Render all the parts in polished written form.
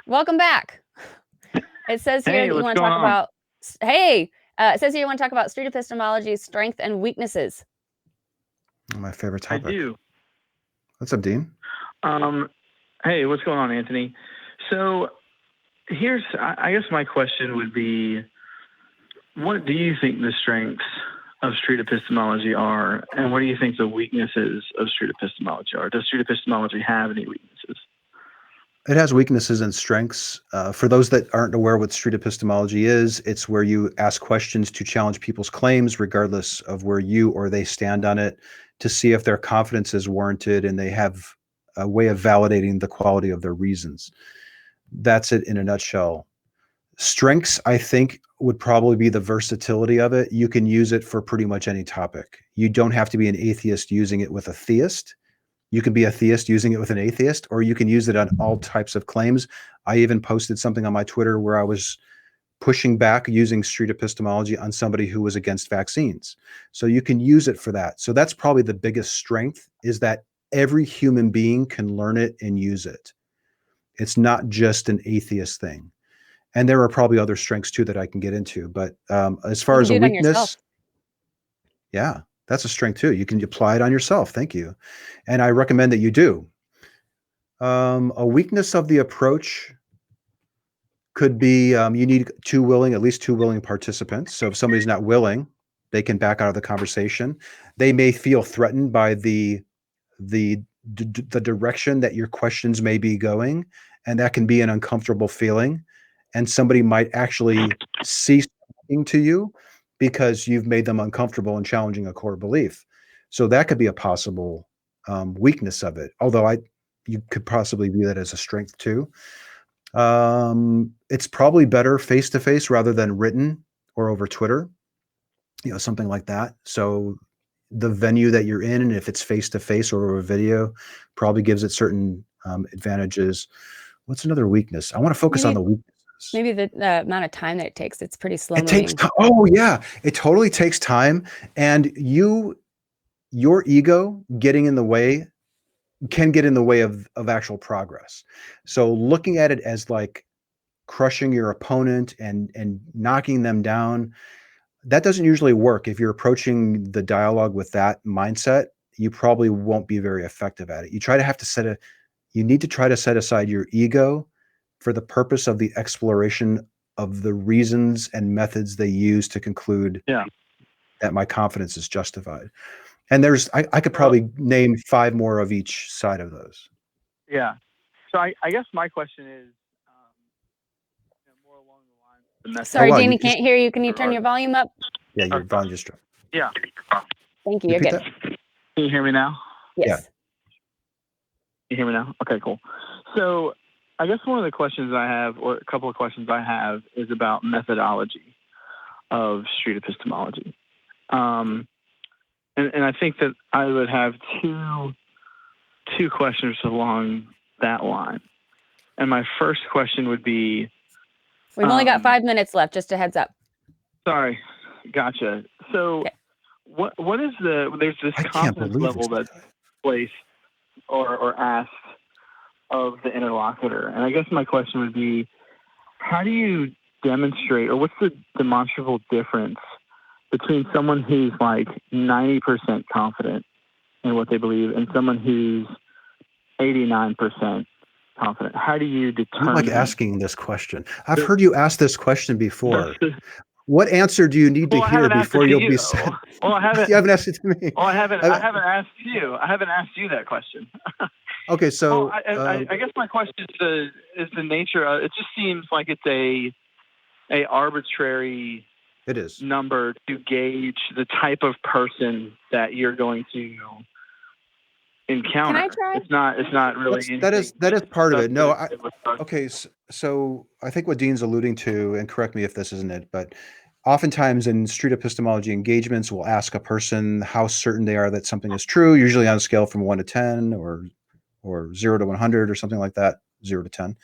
Welcome back. It says here Hey, that you what's want to going talk on? about, it says here you want to talk about street epistemology, strength and weaknesses. My favorite I topic. do. What's up, Dean? Hey, what's going on, Anthony? So I guess my question would be, what do you think the strengths of street epistemology are, and what do you think the weaknesses of street epistemology are? Does street epistemology have any weaknesses? It has weaknesses and strengths. For those that aren't aware what street epistemology is, it's where you ask questions to challenge people's claims, regardless of where you or they stand on it, to see if their confidence is warranted and they have a way of validating the quality of their reasons. That's it in a nutshell. Strengths, I think, would probably be the versatility of it. You can use it for pretty much any topic. You don't have to be an atheist using it with a theist. You can be a theist using it with an atheist, or you can use it on all types of claims. I even posted something on my Twitter where I was pushing back using street epistemology on somebody who was against vaccines. So you can use it for that. So that's probably the biggest strength, is that every human being can learn it and use it. It's not just an atheist thing. And there are probably other strengths too that I can get into. But as far as a weakness, yeah, that's a strength too. You can apply it on yourself. Thank you. And I recommend that you do. A weakness of the approach could be you need at least two willing participants. So if somebody's not willing, they can back out of the conversation. They may feel threatened by the direction that your questions may be going, and that can be an uncomfortable feeling. And somebody might actually cease talking to you because you've made them uncomfortable and challenging a core belief. So that could be a possible weakness of it. Although you could possibly view that as a strength too. It's probably better face-to-face rather than written or over Twitter, something like that. So the venue that you're in, and if it's face-to-face or over video, probably gives it certain advantages. What's another weakness? I want to focus on the weaknesses. Maybe the amount of time that it takes. It's pretty slow moving. Takes time. Oh yeah, it totally takes time, and your ego getting in the way can get in the way of actual progress. So looking at it as like crushing your opponent and knocking them down, that doesn't usually work. If you're approaching the dialogue with that mindset, you probably won't be very effective at it. You need to try to set aside your ego for the purpose of the exploration of the reasons and methods they use to conclude that my confidence is justified. And I could probably name 5 more of each side of those. Yeah. So I guess my question is more along the lines. Sorry, Dean, we can't hear you. Can you turn your volume up? Yeah, your volume just dropped. Yeah. Thank you. You're good. Can you hear me now? Yes. Yeah. You hear me now? Okay, cool. So I guess one of the questions I have, or a couple of questions I have, is about methodology of street epistemology. And I think that I would have two questions along that line. And my first question would be... We've only got 5 minutes left, just a heads up. Sorry. Gotcha. So what is there's this confidence level that's placed or asked of the interlocutor. And I guess my question would be, how do you demonstrate, or what's the demonstrable difference between someone who's like 90% confident in what they believe and someone who's 89% confident? How do you determine? I'm like asking this question. I've heard you ask this question before. What answer do you need to hear before you'll be said? Well, I haven't. You haven't asked it to me. Well, I haven't asked you. I haven't asked you that question. Okay, so I guess my question is the nature of it. Just seems like it's a arbitrary. It is number to gauge the type of person that you're going to encounter. Can I try? It's not really. That is part of it. No, okay. So I think what Dean's alluding to, and correct me if this isn't it, but oftentimes in street epistemology engagements, we'll ask a person how certain they are that something is true, usually on a scale from 1 to 10 or 0 to 100 or something like that, 0 to 10.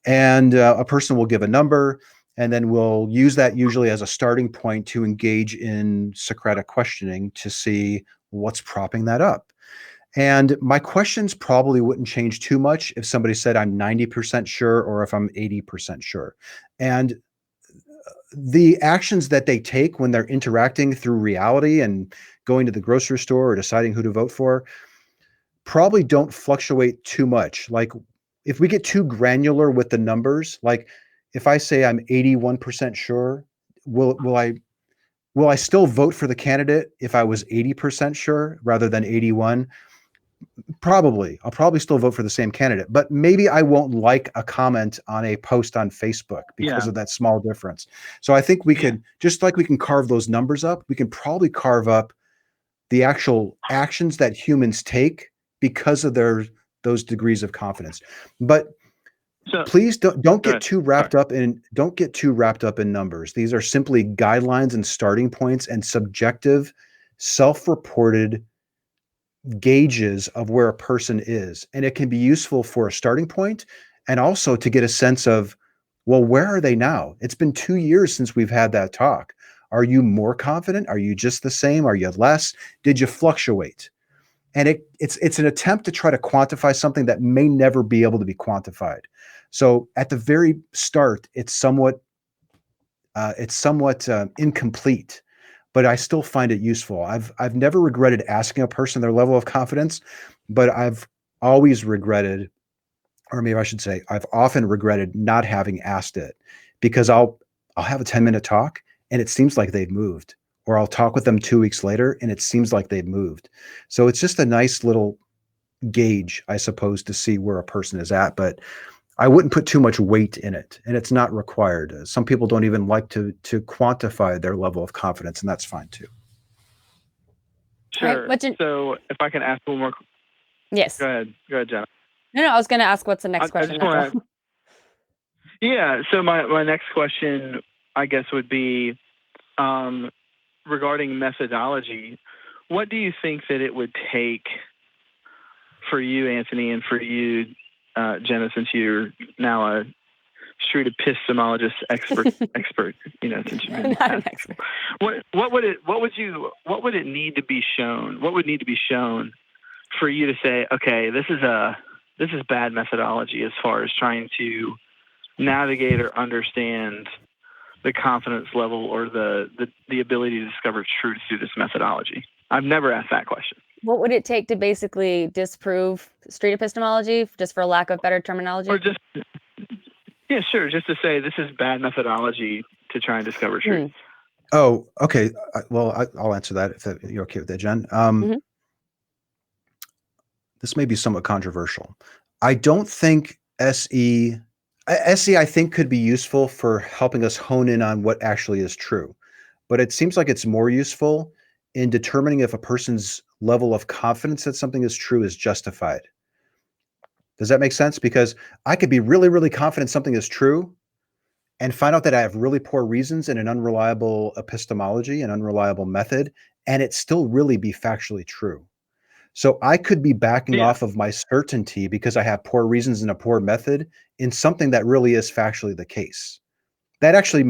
And a person will give a number, and then we'll use that usually as a starting point to engage in Socratic questioning to see what's propping that up. And my questions probably wouldn't change too much if somebody said I'm 90% sure or if I'm 80% sure. And the actions that they take when they're interacting through reality and going to the grocery store or deciding who to vote for probably don't fluctuate too much. Like if we get too granular with the numbers, like if I say I'm 81% sure, will I still vote for the candidate if I was 80% sure rather than 81? Probably. I'll probably still vote for the same candidate, but maybe I won't like a comment on a post on Facebook because of that small difference. So I think we could, just like we can carve those numbers up, we can probably carve up the actual actions that humans take because of those degrees of confidence. But please don't get too wrapped up in numbers. These are simply guidelines and starting points and subjective, self-reported gauges of where a person is. And it can be useful for a starting point and also to get a sense of, well, where are they now? It's been 2 years since we've had that talk. Are you more confident? Are you just the same? Are you less? Did you fluctuate? And it's an attempt to try to quantify something that may never be able to be quantified. So at the very start, it's somewhat incomplete, but I still find it useful. I've never regretted asking a person their level of confidence, but I've always regretted, or maybe I should say, I've often regretted not having asked it, because I'll have a 10-minute talk and it seems like they've moved, or I'll talk with them 2 weeks later and it seems like they've moved. So it's just a nice little gauge, I suppose, to see where a person is at, but I wouldn't put too much weight in it, and it's not required. Some people don't even like to quantify their level of confidence, and that's fine too. Sure. Right, so if I can ask one more. Yes. Go ahead, Jenna. No, I was going to ask what's the next question. Yeah. So my next question, I guess, would be regarding methodology. What do you think that it would take for you, Anthony, and for you, Jenna, since you're now a street epistemologist expert, since you've been not an expert. What would it need to be shown? What would need to be shown for you to say, okay, this is bad methodology as far as trying to navigate or understand the confidence level or the ability to discover truth through this methodology? I've never asked that question. What would it take to basically disprove street epistemology, just for lack of better terminology? Or just, yeah, sure. Just to say this is bad methodology to try and discover truth. Oh, okay. Well, I'll answer that if you're okay with that, Jen. This may be somewhat controversial. I don't think SE, I think, could be useful for helping us hone in on what actually is true. But it seems like it's more useful in determining if a person's level of confidence that something is true is justified. Does that make sense? Because I could be really, really confident something is true and find out that I have really poor reasons and an unreliable epistemology, an unreliable method, and it still really be factually true. So I could be backing off of my certainty because I have poor reasons and a poor method in something that really is factually the case. That actually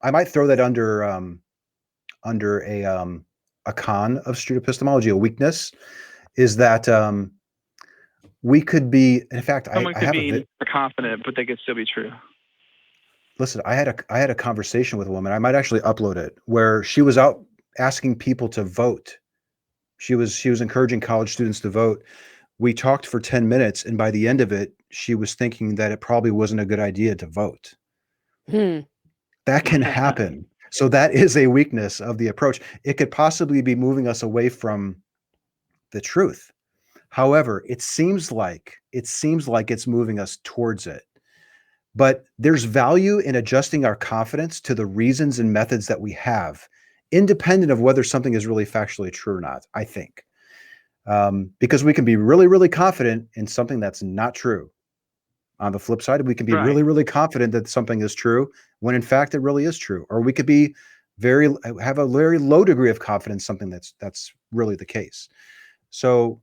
I might throw that under a con of street epistemology. A weakness is that we could be, in fact, someone could be confident, but they could still be true. Listen, I had a conversation with a woman. I might actually upload it, where she was out asking people to vote. She was encouraging college students to vote. We talked for 10 minutes, and by the end of it, she was thinking that it probably wasn't a good idea to vote. That can happen. So that is a weakness of the approach. It could possibly be moving us away from the truth. However, it seems like it's moving us towards it. But there's value in adjusting our confidence to the reasons and methods that we have, independent of whether something is really factually true or not, I think. Because we can be really, really confident in something that's not true. On the flip side, we can be really, really confident that something is true when in fact it really is true. Or we could be have a very low degree of confidence in something that's really the case. So,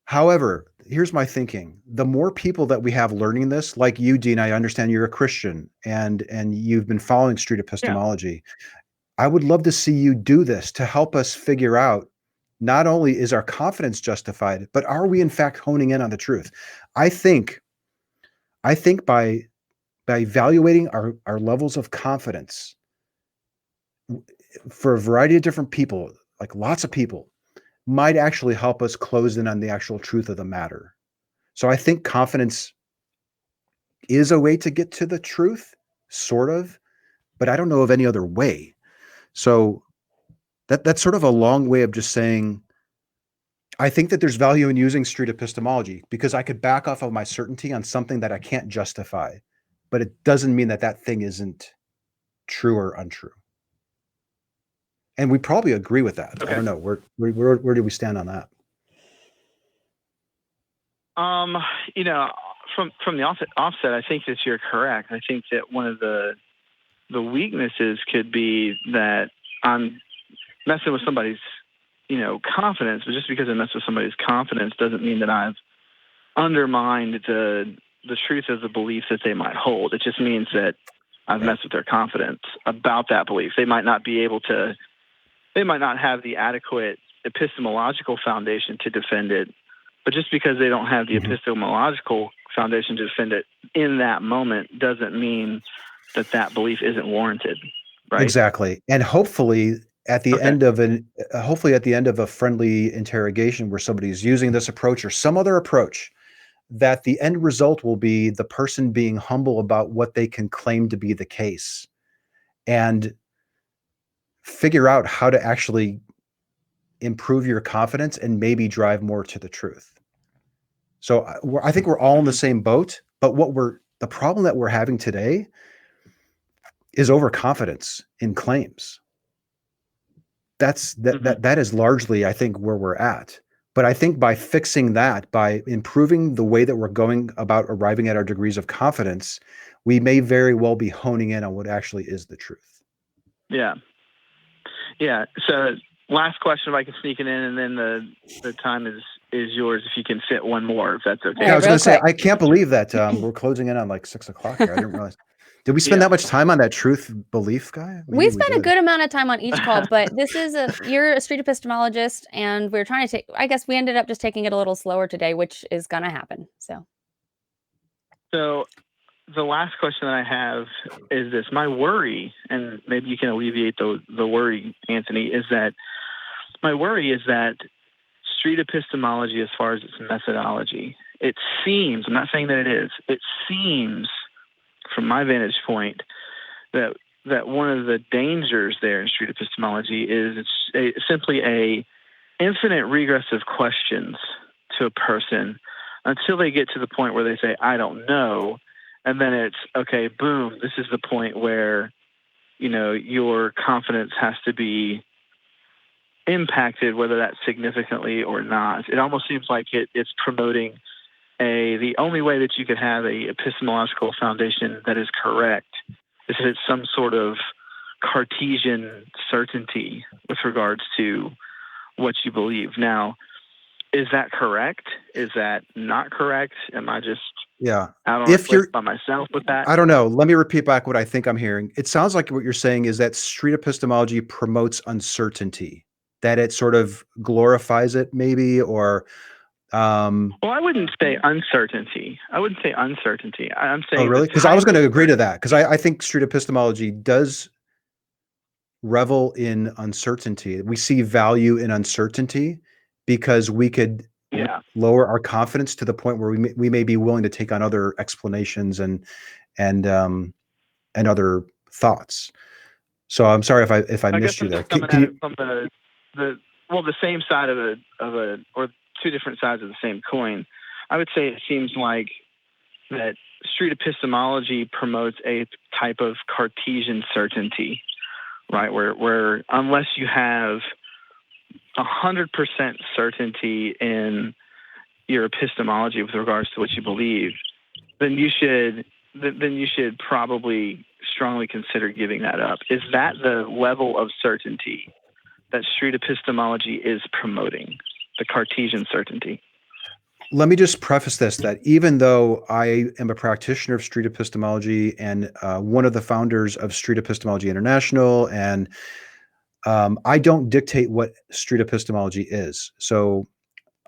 however, here's my thinking. The more people that we have learning this, like you, Dean, I understand you're a Christian and you've been following street epistemology. I would love to see you do this to help us figure out not only is our confidence justified, but are we in fact honing in on the truth? I think by evaluating our levels of confidence for a variety of different people, like lots of people, might actually help us close in on the actual truth of the matter. So I think confidence is a way to get to the truth, sort of, but I don't know of any other way. So that's sort of a long way of just saying, I think that there's value in using street epistemology because I could back off of my certainty on something that I can't justify, but it doesn't mean that that thing isn't true or untrue. And we probably agree with that. Okay. I don't know. Where do we stand on that? You know, from the offset, I think that you're correct. I think that one of the weaknesses could be that I'm messing with somebody's, confidence, but just because I mess with somebody's confidence doesn't mean that I've undermined the truth of the belief that they might hold. It just means that I've messed with their confidence about that belief. They might not have the adequate epistemological foundation to defend it, but just because they don't have the epistemological foundation to defend it in that moment doesn't mean that belief isn't warranted, right? Exactly. And hopefully at the end of a friendly interrogation where somebody's using this approach or some other approach, that the end result will be the person being humble about what they can claim to be the case and figure out how to actually improve your confidence and maybe drive more to the truth. So I think we're all in the same boat, but the problem that we're having today is overconfidence in claims. That is largely, I think, where we're at. But I think by fixing that, by improving the way that we're going about arriving at our degrees of confidence, we may very well be honing in on what actually is the truth. Yeah. Yeah. So last question, if I can sneak it in, and then the time is yours if you can fit one more, if that's okay. Yeah, I was going to say, I can't believe that we're closing in on like 6 o'clock here. I didn't realize. Did we spend that much time on that truth belief guy? Maybe we spent a good amount of time on each call, but you're a street epistemologist, and we're trying to I guess we ended up just taking it a little slower today, which is going to happen. So the last question that I have is this. My worry, and maybe you can alleviate the worry, Anthony, is that my worry is that street epistemology, as far as its methodology, it seems, I'm not saying that it is, it seems from my vantage point that one of the dangers there in street epistemology is it's simply a infinite regress of questions to a person until they get to the point where they say, I don't know. And then it's, okay, boom, this is the point where, your confidence has to be impacted, whether that's significantly or not. It almost seems like it's promoting the only way that you could have a epistemological foundation that is correct is if it's some sort of Cartesian certainty with regards to what you believe. Now, is that correct? Is that not correct? Am I just out on a cliff by myself with that? I don't know. Let me repeat back what I think I'm hearing. It sounds like what you're saying is that street epistemology promotes uncertainty, that it sort of glorifies it maybe, or well, I wouldn't say uncertainty. I'm saying, oh, really? Because I was going to agree to that, because I think street epistemology does revel in uncertainty. We see value in uncertainty because we could lower our confidence to the point where we may be willing to take on other explanations and other thoughts. So I'm sorry if I missed you there. From the same side of a or two different sides of the same coin, I would say it seems like that street epistemology promotes a type of Cartesian certainty, right? Where unless you have 100% certainty in your epistemology with regards to what you believe, then you should probably strongly consider giving that up. Is that the level of certainty that street epistemology is promoting, the Cartesian certainty? Let me just preface this, that even though I am a practitioner of street epistemology and one of the founders of Street Epistemology International and I don't dictate what street epistemology is. So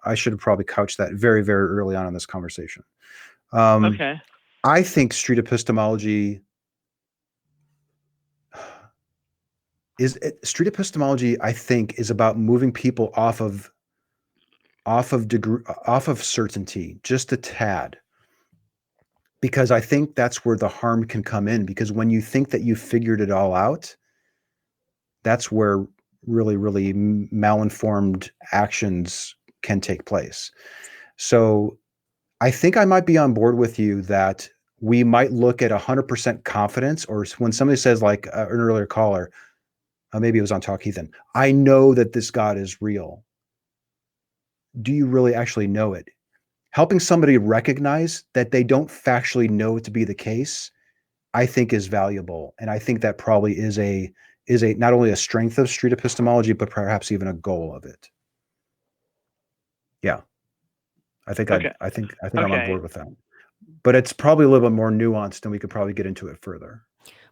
I should have probably couched that very, very early on in this conversation. Okay. I think street epistemology I think is about moving people off of certainty just a tad, because I think that's where the harm can come in, because when you think that you figured it all out, that's where really, really malinformed actions can take place. So I think I might be on board with you that we might look at 100% confidence, or when somebody says, like an earlier caller, maybe it was on Talk Ethan, I know that this God is real. Do you really actually know it? Helping somebody recognize that they don't factually know it to be the case, I think is valuable. And I think that probably is not only a strength of street epistemology, but perhaps even a goal of it. Yeah. I think Okay. I think I'm on board with that. But it's probably a little bit more nuanced, and we could probably get into it further.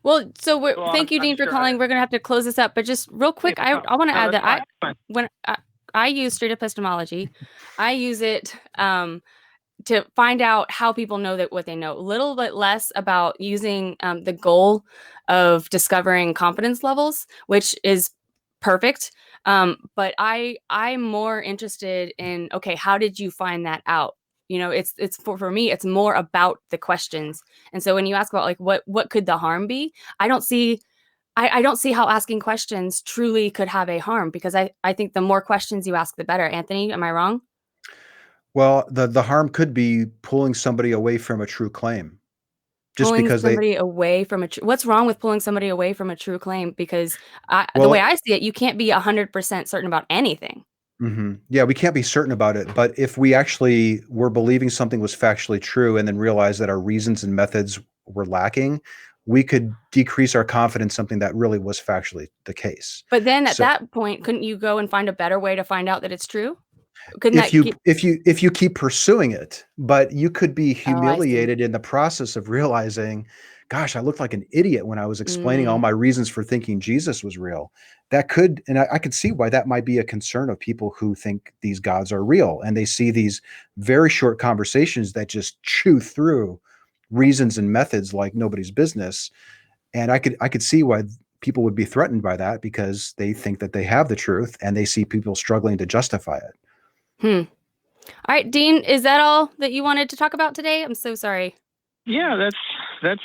Well, thank you, Dean, for calling. We're going to have to close this up, but just real quick, I want to add that when I use street epistemology, I use it to find out how people know that what they know. A little bit less about using the goal of discovering confidence levels, which is perfect. But I'm more interested in, okay, how did you find that out? It's for me, it's more about the questions. And so when you ask about like what could the harm be, I don't see how asking questions truly could have a harm, because I think the more questions you ask, the better. Anthony, am I wrong? Well, the harm could be pulling somebody away from a true claim. Just because what's wrong with pulling somebody away from a true claim? Because the way I see it, you can't be 100% certain about anything. Mm-hmm. Yeah, we can't be certain about it. But if we actually were believing something was factually true and then realized that our reasons and methods were lacking, we could decrease our confidence in something that really was factually the case. But then at that point, couldn't you go and find a better way to find out that it's true? If you keep pursuing it, but you could be humiliated in the process of realizing, gosh, I looked like an idiot when I was explaining all my reasons for thinking Jesus was real. That could, and I could see why that might be a concern of people who think these gods are real, and they see these very short conversations that just chew through reasons and methods like nobody's business. And I could see why people would be threatened by that, because they think that they have the truth and they see people struggling to justify it. All right, Dean, is that all that you wanted to talk about today? I'm so sorry. Yeah, that's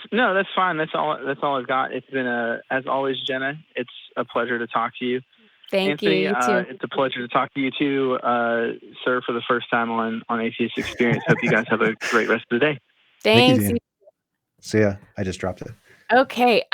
fine. That's all I've got. It's been as always, Jenna, it's a pleasure to talk to you. Thank you. Anthony, you too. It's a pleasure to talk to you too, sir, for the first time on Atheist Experience. Hope you guys have a great rest of the day. Thanks. Thank you, Dean. See ya. I just dropped it. Okay.